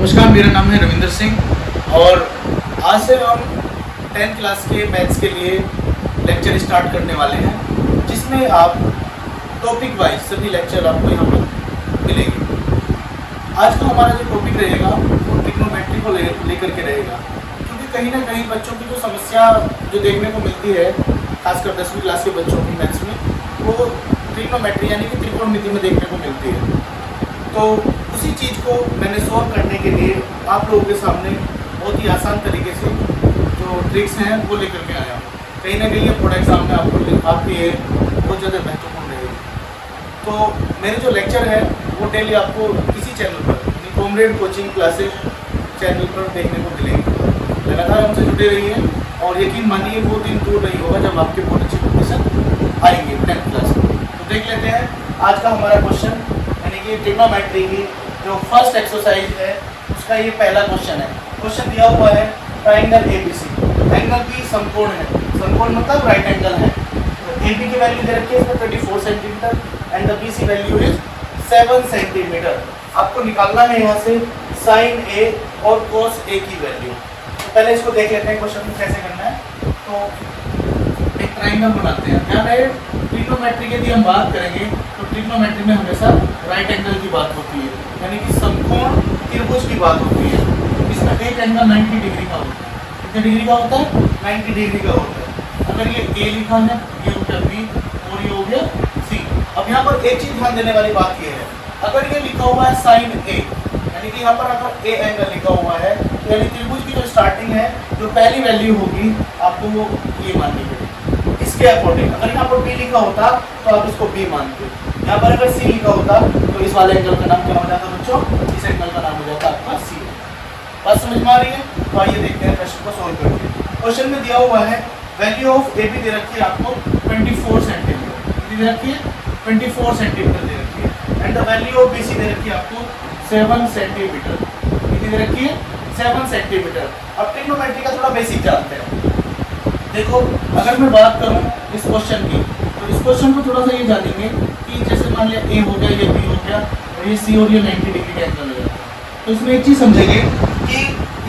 नमस्कार, मेरा नाम है रविंदर सिंह और आज से हम 10th क्लास के मैथ्स के लिए लेक्चर स्टार्ट करने वाले हैं, जिसमें आप टॉपिक वाइज सभी लेक्चर आपको यहाँ पर मिलेंगे। आज का हमारा जो टॉपिक रहेगा वो ट्रिग्नोमेट्री को लेकर के रहेगा, क्योंकि कहीं ना कहीं बच्चों की जो समस्या जो देखने को मिलती है, खासकर 10वीं क्लास के बच्चों की मैथ्स में, वो ट्रिग्नोमेट्री यानी कि त्रिकोणमिति में देखने को मिलती है। तो उसी चीज़ को मैंने सॉल्व करने के लिए आप लोगों के सामने बहुत ही आसान तरीके से जो ट्रिक्स हैं वो लेकर के आया हूँ। कहीं ना कहीं बोर्ड एग्जाम में आपके लिए बहुत ज़्यादा महत्वपूर्ण रहेगी। तो मेरे जो लेक्चर है वो डेली आपको इसी चैनल पर यानी कॉमरेड कोचिंग क्लासेस चैनल पर देखने को मिलेंगे। लगातार हमसे जुड़े रहिए और यकीन मानिए वो दिन दूर नहीं होगा जब आपके बहुत अच्छे कंडीशन आएंगे 10th क्लास में। तो देख लेते हैं आज का हमारा क्वेश्चन, यानी कि ट्रिग्नोमेट्री की जो फर्स्ट एक्सरसाइज है उसका ये पहला क्वेश्चन है। क्वेश्चन दिया हुआ है ट्राइंगल एबीसी, एंगल भी समकोण है, समकोण मतलब राइट एंगल है। तो AB की वैल्यू दे रखी है इसमें 24 centimetre and the BC value is 7 centimetre. आपको निकालना है यहाँ से साइन A और cos A की वैल्यू। तो पहले इसको देख लेते हैं क्वेश्चन में कैसे करना है। तो एक ट्राइंगल बनाते हैं। ध्यान रहे ट्रिग्नोमेट्री की यदि हम बात करेंगे तो ट्रिग्नोमेट्री में हमेशा राइट एंगल की बात होती है, यानी कि समकोण त्रिभुज की बात होती है। इसमें एक एंगल 90 डिग्री का होता है। कितने डिग्री का होता है? 90 डिग्री का होता है। अगर ये A लिखा है, ये हो गया B और ये हो गया C। अब यहाँ पर एक चीज ध्यान देने वाली बात ये है, अगर ये लिखा हुआ है साइन A, यानी कि यहाँ पर अगर A एंगल लिखा हुआ है, यानी त्रिभुज की जो स्टार्टिंग है, जो पहली वैल्यू होगी आपको वो ये माननी पड़ेगी। इसके अकॉर्डिंग अगर यहाँ पर B लिखा होता तो आप इसको B मानते, यहाँ पर अगर C लिखा होता तो इस वाले एंगल का नाम क्या हो जाता बच्चों? इस एंगल का नाम हो जाता आपका C। बात समझ में आ रही है? तो आइए देखते हैं प्रश्न को सॉल्व करके। क्वेश्चन में दिया हुआ है वैल्यू ऑफ AB दे रखी है आपको 24 सेंटीमीटर, कितनी दे रखी है? 24 सेंटीमीटर दे रखी है। And the value of BC दे रखी है आपको 7 सेंटीमीटर, कितनी दे रखी है? 7 सेंटीमीटर। अब ट्रिग्नोमेट्री का थोड़ा बेसिक जानते हैं। देखो अगर मैं बात करूं इस क्वेश्चन की, तो इस क्वेश्चन को थोड़ा सा ये जानेंगे कि जैसे मान लिया A हो गया, ये B हो गया और ये C और ये 90 डिग्री का एंगल है। तो इसमें एक चीज समझेंगे कि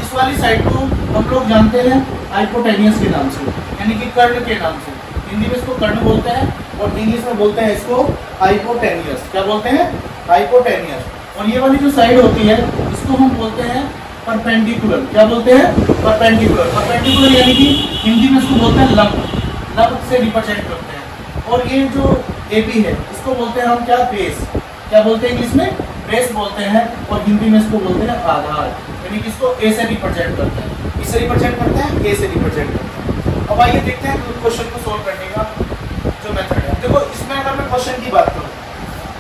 इस वाली साइड को हम लोग जानते हैं हाइपोटेनियस के नाम से, यानी कि कर्ण के नाम से। हिंदी में इसको कर्ण बोलते हैं और इंग्लिश में बोलते हैं इसको हाइपोटेनियस। क्या बोलते हैं? हाइपोटेनियस। और ये वाली जो साइड होती है इसको हम बोलते हैं परपेंडिकुलर। क्या बोलते हैं? परपेंडिकुलर। परपेंडिकुलर यानी कि हिंदी में इसको बोलते हैं लंब, लंब से रिप्रेजेंट करते हैं। और ये जो AB है इसको बोलते हैं हम क्या? बेस। क्या बोलते हैं इंग्लिश में? बेस बोलते हैं और हिंदी में इसको बोलते हैं आधार, यानी कि इसको A से रिप्रेजेंट करते हैं। इससे रिप्रेजेंट करते हैं, A से रिप्रेजेंट करते हैं। अब आइए देखते हैं क्वेश्चन को सोल्व करने का जो मेथड है। देखो इसमें अगर मैं क्वेश्चन की बात करूँ,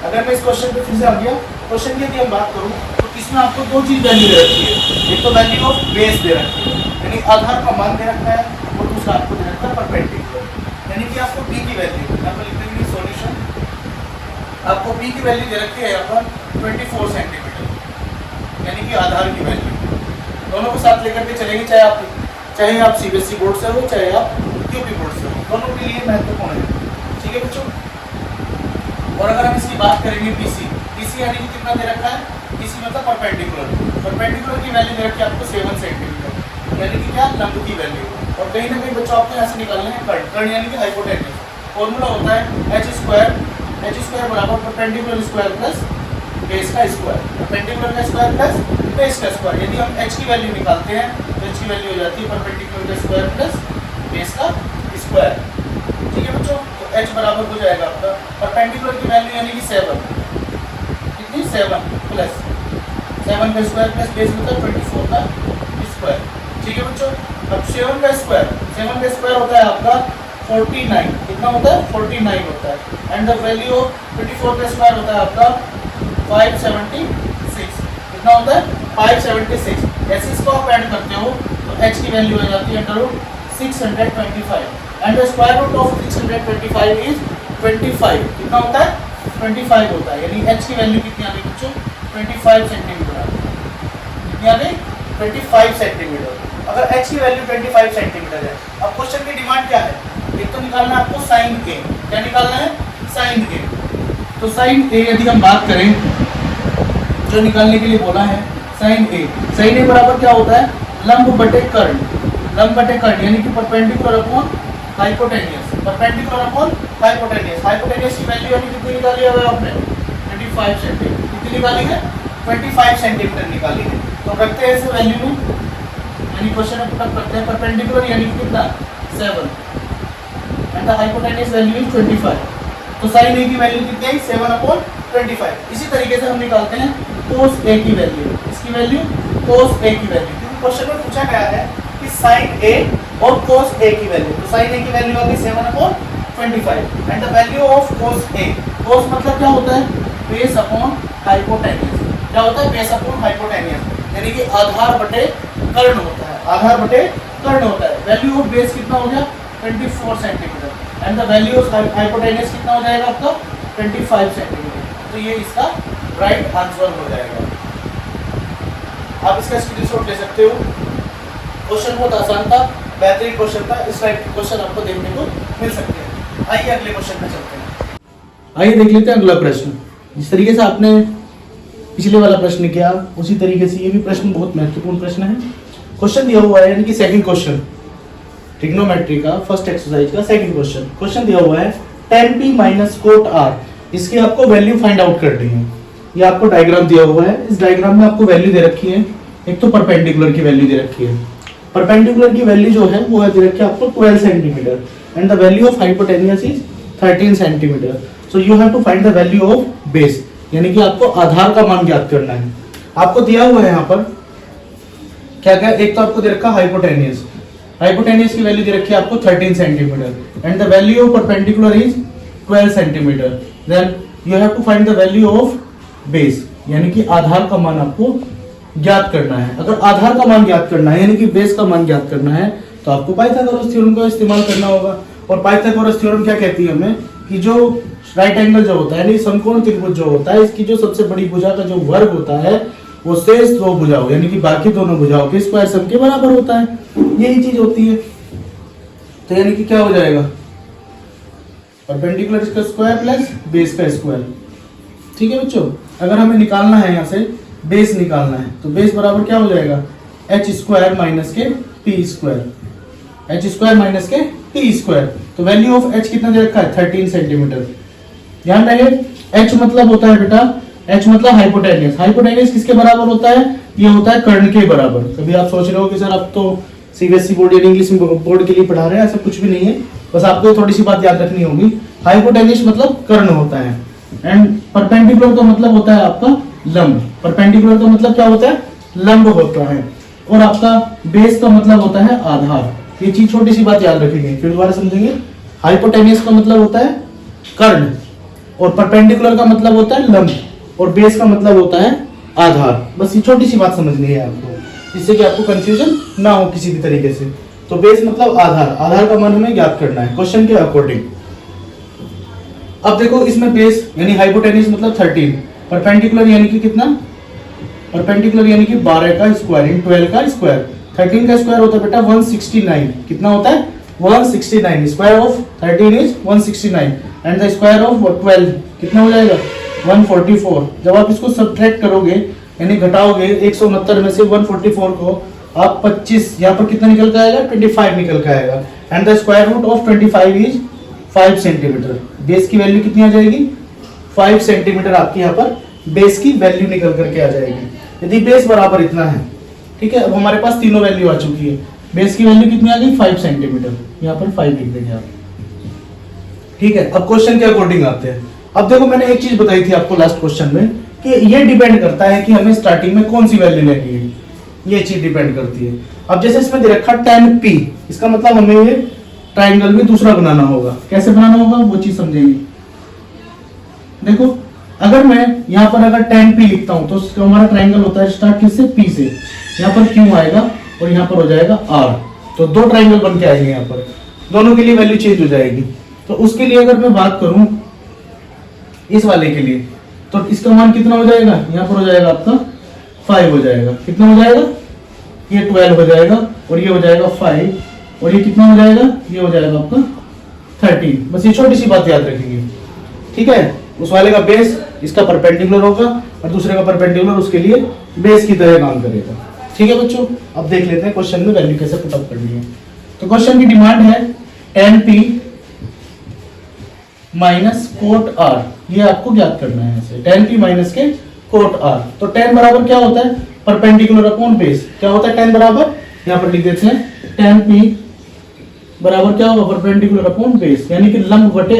अगर मैं इस क्वेश्चन पे फिर से आ गया, क्वेश्चन की यदि हम बात करूँ तो इसमें आपको दो चीज वैल्यू दे रखी है। एक तो वैल्यू ऑफ बेस दे रखी है, यानी आधार का मान दे रखा है, और दूसरा आपको दे रखा है परपेंडिकुलर, यानी कि आपको B की वैल्यू यहाँ पर लिख देंगे सॉल्यूशन। आपको B की वैल्यू दे रखी है यहाँ पर 24 सेंटीमीटर, यानी कि आधार की वैल्यू। दोनों को साथ लेकर के चलेंगे, चाहे आप CBSE बोर्ड से हो, चाहे आप QP बोर्ड से हो, दोनों के लिए महत्वपूर्ण है। ठीक है बच्चों। और अगर हम इसकी बात करेंगे BC यानी कि कितना दे रखा है? BC मतलब परपेंडिकुलर। परपेंडिकुलर की वैल्यू दे रखी है आपको 7 सेंटीमीटर, यानी कि क्या? लंब की वैल्यू। और कहीं ना कहीं बच्चों आपको यहाँ से निकालना है कर्ण, कर्ण यानी कि हाइपोटेन्यूज। फॉर्मूला होता है h स्क्वायर बराबर परपेंडिकुलर स्क्वायर प्लस बेस का स्क्वायर, परपेंडिकुलर का स्क्वायर प्लस बेस का स्क्वायर। यदि हम h की वैल्यू निकालते हैं तो h की वैल्यू हो जाती है परपेंडिकुलर का स्क्वायर प्लस बेस का स्क्वायर। ठीक है बच्चों। तो h बराबर हो जाएगा आपका परपेंडिकुलर की वैल्यू यानी कि 7, कितनी? 7 प्लस 7 का स्क्वायर प्लस बेस मतलब 24 का स्क्वायर। ठीक है बच्चों। अब 7 का स्क्वायर होता है आपका 49। कितना होता है? 49 होता है। एंड द वैल्यू ऑफ 24 का स्क्वायर होता है आपका 576। कितना होता है? 576। जैसे इसको आप ऐड करते हो तो h की वैल्यू हो जाती है √625 and the square root of 625 is 25। कितना होता है? 25 होता है, यानी h की वैल्यू कितनी आ गई बच्चों? 25 सेंटीमीटर आ गई। कितनी आ गई? 25 सेंटीमीटर। अगर h की वैल्यू 25 सेंटीमीटर है, अब क्वेश्चन की डिमांड क्या है? एक तो निकालना है आपको साइन A। क्या निकालना है? Sine A। तो साइन A यदि हम बात करें, जो निकालने के लिए बोला है साइन ए बराबर क्या होता है, लंब बटे कर्ण यानी कि परपेंडिकुलर अपॉन हाइपोटेनियस, हाइपोटेनियस की वैल्यू यानी कितनी निकाली है आपने, 25 सेंटीमीटर। कितनी निकाली है, 25 सेंटीमीटर निकाली है। तो रखते हैं इसे वैल्यू में, यानी क्वेश्चन में पुट अप करते हैं परपेंडिकुलर यानी कि कितना 7 and the hypotenuse value is 25। तो साइन ए की वैल्यू कितनी है, 7/25। इसी तरीके से हम निकालते हैं कोस ए की वैल्यू, इसकी वैल्यू कोस ए की वैल्यू, क्योंकि क्वेश्चन में पूछा गया है कि साइन ए और कोस ए की वैल्यू। तो साइन ए की वैल्यू होगी 7/25 and the value of cos a, cos मतलब क्या होता है, बेस अपॉन हाइपोटेनियस। क्या होता है, बेस अपॉन हाइपोटेनियस यानी कि आधार बटे कर्ण होता है, आधार बटे कर्ण होता है। वैल्यू ऑफ बेस कितना हो गया, 24 centimetre and the value of hypotenuse कितना हो जाएगा आपका, 25 सेंटीमीटर। तो ये इसका राइट आंसर हो जाएगा। आप इसका स्क्रीनशॉट ले सकते हो। क्वेश्चन बहुत आसान था, बेहतरीन क्वेश्चन था। इस टाइप के क्वेश्चन आपको देखने को मिल सकते हैं। आइए अगले क्वेश्चन पे चलते हैं। आइए देख लेते हैं अगला प्रश्न। जिस तरीके से आपने पिछले वाला प्रश्न किया उसी तरीके से ये भी प्रश्न बहुत महत्वपूर्ण प्रश्न है। क्वेश्चन दिया हुआ है यानी कि सेकंड क्वेश्चन, ट्रिग्नोमेट्री का फर्स्ट एक्सरसाइज का सेकंड क्वेश्चन। क्वेश्चन दिया हुआ है tan p minus cot r, इसकी आपको वैल्यू फाइंड आउट करनी है। ये आपको डायग्राम दिया हुआ है, इस डायग्राम में आपको वैल्यू दे रखी है। एक तो परपेंडिकुलर की वैल्यू दे रखी है, परपेंडिकुलर की वैल्यू जो है वो दे रखी है आपको 12 centimetre and the value of hypotenuse is 13 centimetre. So you have to find the value of base, यानी कि आपको आधार का मान ज्ञात करना है। आपको दिया हुआ है यहाँ पर क्या क्या, एक तो आपको दे रखा हाइपोटेनियस, हाइपोटेनियस की वैल्यू दे रखी है आपको 13 centimetre and the value of perpendicular is 12 centimetre. Then you have to find the value of base, यानी कि आधार का मान आपको ज्ञात करना है। अगर आधार का मान ज्ञात करना है यानी कि बेस का मान ज्ञात करना है तो आपको पाइथागोरस थ्योरम का इस्तेमाल करना होगा। और पाइथागोरस थ्योरम क्या कहती है हमें कि जो राइट एंगल जो होता है यानी समकोण त्रिभुज जो होता है, इसकी जो सबसे बड़ी भुजा का जो वर्ग होता है वो शेष दो भुजाओं यानी कि बाकी दोनों भुजाओं के स्क्वायर सम के बराबर होता है। यही चीज होती है। तो यानी कि क्या हो जाएगा, परपेंडिकुलर का स्क्वायर प्लस बेस का स्क्वायर। ठीक है बच्चों, अगर हमें निकालना है यहाँ से बेस निकालना है तो बेस बराबर क्या हो जाएगा, h स्क्वायर माइनस के p square, h square minus के p स्क्वायर। तो वैल्यू ऑफ h कितना दे रखा है, 13 सेंटीमीटर। ध्यान रखिए h मतलब होता है बेटा, h मतलब हाइपोटेनियस। हाइपोटेनियस किसके बराबर होता है, ये होता है कर्ण के बराबर। कभी आप सोच रहे हो कि सर आप तो सीबीएसई बोर्ड या इंग्लिश बोर्ड के लिए पढ़ा रहे हैं, ऐसा कुछ भी नहीं है। बस आपको थोड़ी सी बात याद रखनी होगी, हाइपोटेनियस मतलब कर्ण होता है एंड परपेंडिकुलर का मतलब होता है आपका लंब। परपेंडिकुलर का मतलब क्या होता है, लंब होता है। और आपका बेस का मतलब होता है आधार। ये चीज छोटी सी बात याद रखेंगे, फिर दोबारा समझेंगे। हाइपोटेनियस का मतलब होता है कर्ण और परपेंडिकुलर का मतलब होता है लंब और बेस का मतलब होता है आधार। बस ये छोटी सी बात समझनी है आपको, जिससे कि आपको कंफ्यूजन ना हो किसी भी तरीके से। तो बेस मतलब आधार, आधार का मान हमें ज्ञात करना है क्वेश्चन के अकॉर्डिंग। अब देखो इसमें बेस यानी हाइपोटेनियस मतलब 13, परपेंडिकुलर यानी कि कितना, परपेंडिकुलर यानी कि 12 का स्क्वायर इन 12 का स्क्वायर। 13 का स्क्वायर होता है बेटा 169। कितना होता है, 169। Square of 13 is 169 and the square of 12 कितना हो जाएगा, 144। जब आप इसको सब्ट्रैक्ट करोगे यानी घटाओगे 169 में से 144 को, आप 25 यहाँ पर कितना निकल के आएगा, 25 निकल के आएगा and the square root of 25 is 5 centimetre. Base की वैल्यू कितनी आ जाएगी, 5 सेंटीमीटर आपकी यहाँ पर बेस की वैल्यू निकल करके आ जाएगी यदि बेस बराबर इतना है। ठीक है, अब हमारे पास तीनों वैल्यू आ चुकी है। बेस की वैल्यू कितनी आ गई, 5 सेंटीमीटर। यहाँ पर 5 लिख देंगे आप। ठीक है, अब क्वेश्चन के अकॉर्डिंग आते हैं। अब देखो मैंने एक चीज बताई थी आपको लास्ट क्वेश्चन में कि ये डिपेंड करता है कि हमें स्टार्टिंग में कौन सी वैल्यू लेनी है, ये चीज डिपेंड करती है। अब जैसे इसमें दे रखा tan p, इसका मतलब हमें ये ट्राइंगल भी दूसरा बनाना होगा। कैसे बनाना होगा वो चीज समझेंगे। देखो अगर मैं यहाँ पर अगर tan p लिखता हूँ तो हमारा ट्राइंगल होता है स्टार्ट किससे, p से। यहाँ पर q आएगा और यहाँ पर हो जाएगा r। तो दो ट्राइंगल बन के आएंगे, यहाँ पर दोनों के लिए वैल्यू चेंज हो जाएगी। तो उसके लिए अगर मैं बात करूं इस वाले के लिए तो इसका मान कितना हो जाएगा, यहाँ पर हो जाएगा आपका 5 हो जाएगा। कितना हो जाएगा, ये 12 हो जाएगा और ये हो जाएगा 5 और ये कितना हो जाएगा, ये हो जाएगा आपका 13। बस ये छोटी सी बात याद रखेंगे। ठीक है, उस वाले का बेस इसका परपेंडिकुलर होगा और दूसरे का परपेंडिकुलर उसके लिए बेस की तरह काम करेगा। ठीक है बच्चों, अब देख लेते हैं क्वेश्चन में वैल्यू कैसे पुटअप करनी है। तो क्वेश्चन की डिमांड है tan p minus cot r, ये आपको ज्ञात करना है ऐसे, tan p माइनस के कोट r। तो tan बराबर क्या होता है, परपेंडिकुलर अपॉन बेस। क्या होता है tan बराबर, यहाँ पर लिख देते हैं tan p बराबर क्या होगा, परपेंडिकुलर अपॉन बेस, यानी कि लंब बटे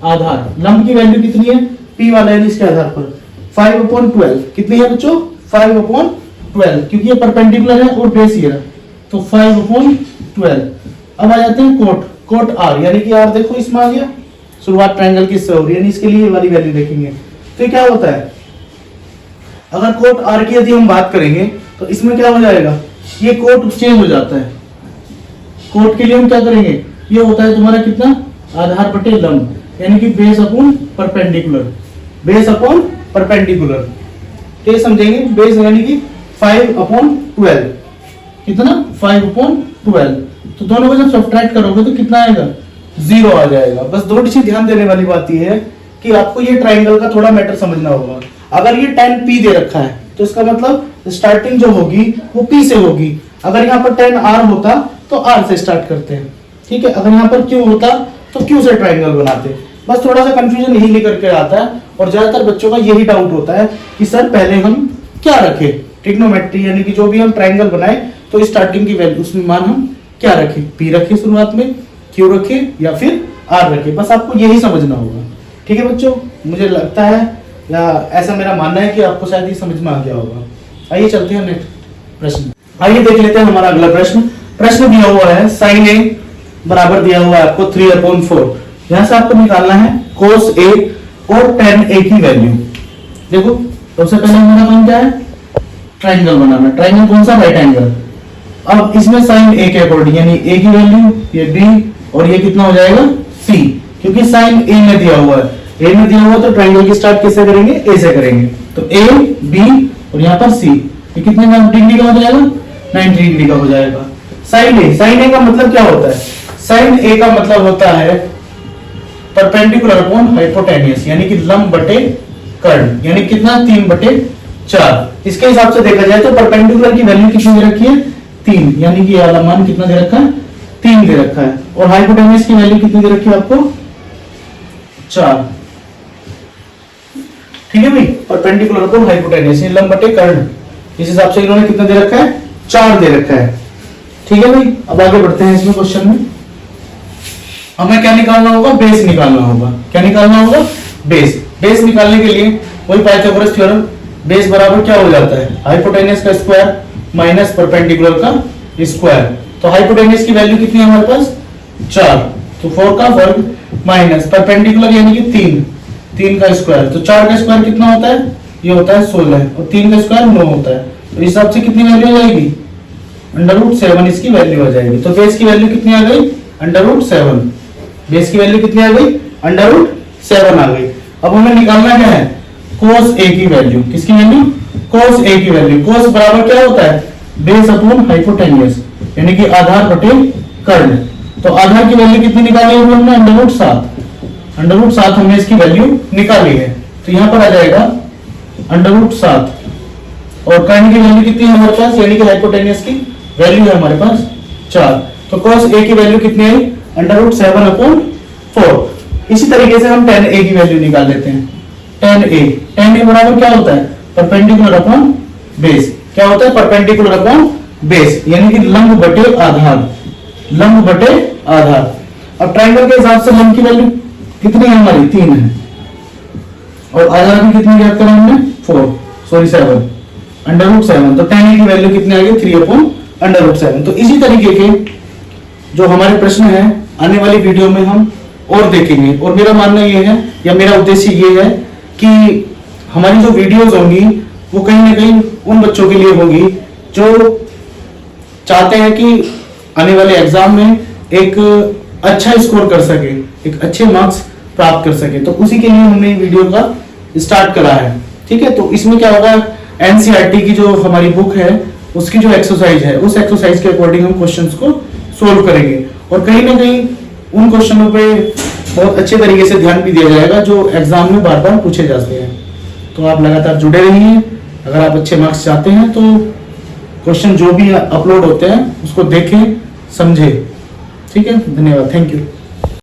आधार। लंब की वैल्यू कितनी है, p वाला है इसके आधार पर 5/12 कितनी है बच्चों, 5/12, क्योंकि ये परपेंडिकुलर है और बेस ये है, तो 5/12। अब आ जाते हैं कोट r, यानी कि r देखो इसमें आ गया, शुरुआत ट्रायंगल की इससे हो रही है, इसके लिए ये वाली वैल्यू देखेंगे। तो क्या होता है, अगर कोट r की यदि हम बात करेंगे तो इसमें क्या हो जाएगा, ये कोट चेंज हो जाता है। कोट के लिए हम क्या करेंगे, ये होता है तुम्हारा कितना, आधार बटे लंब, यानी कि base upon perpendicular, base upon perpendicular. ये समझेंगे, बेस यानी कि 5/12 कितना, 5/12। तो दोनों को जब सब्ट्रैक्ट करोगे तो कितना आएगा, 0 आ जाएगा। बस दो चीज ध्यान देने वाली बात ये है कि आपको ये ट्राइंगल का थोड़ा मैटर समझना होगा। अगर ये tan p दे रखा है तो इसका मतलब स्टार्टिंग जो होगी वो p से होगी। अगर यहाँ पर tan r होता तो r से स्टार्ट करते हैं, ठीक है। अगर यहाँ पर q होता तो q से ट्राइंगल बनाते। बस थोड़ा सा कंफ्यूजन यही लेकर के आता है, और ज्यादातर बच्चों का यही डाउट होता है कि सर पहले हम क्या रखें, ट्रिग्नोमेट्री यानी कि जो भी हम ट्राइंगल बनाए तो स्टार्टिंग की वैल्यू उसमें मान हम क्या रखें, p रखें शुरुआत में, q रखें या फिर r रखें। बस आपको यही समझना होगा, ठीक है बच्चों। मुझे लगता है या ऐसा मेरा मानना है कि आपको शायद ये समझ में आ गया होगा। आइए चलते हैं नेक्स्ट प्रश्न। आइए देख लेते हैं हमारा अगला प्रश्न। प्रश्न दिया हुआ है sin a बराबर दिया हुआ है आपको 3/4। यहां से आपको निकालना है cos a और tan a की वैल्यू। देखो सबसे पहले हमारा काम क्या है, ट्राइंगल बनाना। ट्राइंगल कौन सा, राइट एंगल। अब इसमें sin a के अकॉर्डिंग यानी a की वैल्यू ये b और ये कितना हो जाएगा c, क्योंकि sin a में दिया हुआ है, a में दिया हुआ तो ट्राइंगल की स्टार्ट किससे करेंगे, a से करेंगे। तो a b और यहाँ पर c, ये कितने डिग्री का हो जाएगा, 90 डिग्री का हो जाएगा। sin a का मतलब क्या होता है, sin a का मतलब होता है परपेंडिकुलर अपॉन हाइपोटेन्यूस, यानी कि लंब बटे कर्ण, यानी कितना 3/4। इसके हिसाब से देखा जाए तो परपेंडिकुलर की वैल्यू कितनी दे रखी है, 3, यानी कि ये वाला मान कितना दे रखा है, 3 दे रखा है। और हाइपोटेन्यूस की वैल्यू कितनी दे रखी है आपको, 4। ठीक है भाई, परपेंडिकुलर अपॉन हाइपोटेन्यूस लंब बटे कर्ण, इस हिसाब से इन्होंने कितना दे रखा है, 4 दे रखा है। ठीक है भाई, अब आगे बढ़ते हैं इसमें क्वेश्चन में। हमें क्या निकालना होगा, बेस निकालना होगा। क्या निकालना होगा, बेस। बेस निकालने के लिए वही पाइथागोरस थ्योरम, बेस बराबर क्या हो जाता है, हाइपोटेन्यूस का स्क्वायर माइनस परपेंडिकुलर का स्क्वायर। तो हाइपोटेन्यूस की वैल्यू कितनी है हमारे पास, 4, तो 4 का वर्ग माइनस परपेंडिकुलर यानी कि 3 का स्क्वायर, तो 4 का स्क्वायर कितना होता है, ये होता है 16, और 3 का स्क्वायर 9 होता है। तो इस हिसाब से कितनी वैल्यू आ जाएगी, √7 इसकी वैल्यू आ जाएगी। तो बेस की वैल्यू कितनी आ गई, √7। बेस की वैल्यू कितनी आ गई, √7 आ गई। अब हमें निकालना क्या है, cos a की वैल्यू। किसकी वैल्यू, cos a की वैल्यू। cos बराबर क्या होता है, बेस अपॉन हाइपोटेन्यूस, यानी कि आधार बटे कर्ण। तो आधार की वैल्यू कितनी निकाली है हमने, √7 हमने इसकी वैल्यू निकाली है। तो यहाँ पर आ जाएगा √7, और कर्ण की वैल्यू कितनी है हमारे पास, यानी कि हाइपोटेन्यूस की वैल्यू है हमारे पास 4। तो cos a की वैल्यू कितनी आई, √7/4। इसी तरीके से हम tan a की वैल्यू निकाल लेते हैं। tan a बराबर क्या होता है, परपेंडिकुलर अपॉन बेस। क्या होता है, परपेंडिकुलर अपॉन बेस, यानी कि लंब बटे आधार, लंब बटे आधार। अब ट्राइंगल के हिसाब से लंब की वैल्यू कितनी है हमारी, 3 है, और आधार की कितनी ज्ञात करा हमने, 7, √7। तो tan a की वैल्यू कितनी आ गई, 3/√7। तो इसी तरीके के जो हमारे प्रश्न है आने वाली वीडियो में हम और देखेंगे। और मेरा मानना ये है, या मेरा उद्देश्य ये है कि हमारी जो वीडियोस होंगी वो कहीं ना कहीं उन बच्चों के लिए होगी जो चाहते हैं कि आने वाले एग्जाम में एक अच्छा स्कोर कर सके, एक अच्छे मार्क्स प्राप्त कर सके। तो उसी के लिए हमने वीडियो का स्टार्ट करा है। ठीक है, तो इसमें क्या होगा, एनसीईआरटी की जो हमारी बुक है उसकी जो एक्सरसाइज है, उस एक्सरसाइज के अकॉर्डिंग हम क्वेश्चंस को सोल्व करेंगे, और कहीं ना कहीं उन क्वेश्चनों पे बहुत अच्छे तरीके से ध्यान भी दिया जाएगा जो एग्जाम में बार बार पूछे जाते हैं। तो आप लगातार जुड़े रहिए। अगर आप अच्छे मार्क्स चाहते हैं तो क्वेश्चन जो भी अपलोड होते हैं उसको देखें, समझें। ठीक है, धन्यवाद, थैंक यू।